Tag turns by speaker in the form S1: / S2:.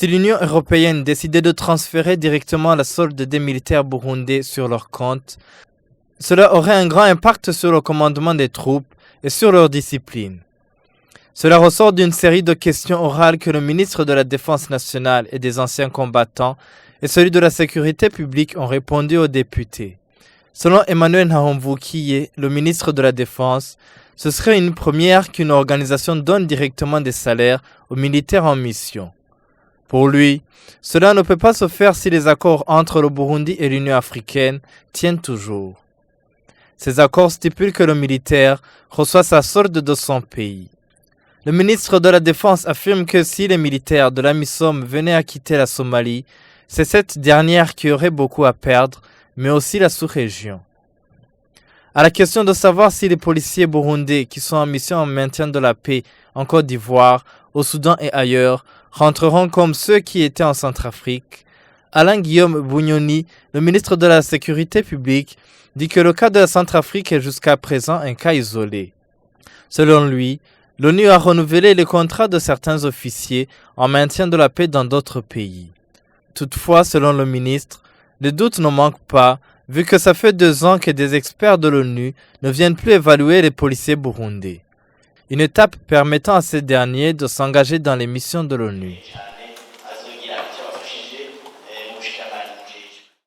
S1: Si l'Union européenne décidait de transférer directement la solde des militaires burundais sur leur compte, cela aurait un grand impact sur le commandement des troupes et sur leur discipline. Cela ressort d'une série de questions orales que le ministre de la Défense nationale et des anciens combattants et celui de la Sécurité publique ont répondu aux députés. Selon Emmanuel Nahomvukiye, le ministre de la Défense, ce serait une première qu'une organisation donne directement des salaires aux militaires en mission. Pour lui, cela ne peut pas se faire si les accords entre le Burundi et l'Union africaine tiennent toujours. Ces accords stipulent que le militaire reçoit sa solde de son pays. Le ministre de la Défense affirme que si les militaires de l'AMISOM venaient à quitter la Somalie, c'est cette dernière qui aurait beaucoup à perdre, mais aussi la sous-région. À la question de savoir si les policiers burundais qui sont en mission en maintien de la paix en Côte d'Ivoire, au Soudan et ailleurs, rentreront comme ceux qui étaient en Centrafrique, Alain-Guillaume Bunyoni, le ministre de la Sécurité publique, dit que le cas de la Centrafrique est jusqu'à présent un cas isolé. Selon lui, l'ONU a renouvelé les contrats de certains officiers en maintien de la paix dans d'autres pays. Toutefois, selon le ministre, les doutes ne manquent pas, vu que ça fait 2 ans que des experts de l'ONU ne viennent plus évaluer les policiers burundais. Une étape permettant à ces derniers de s'engager dans les missions de l'ONU.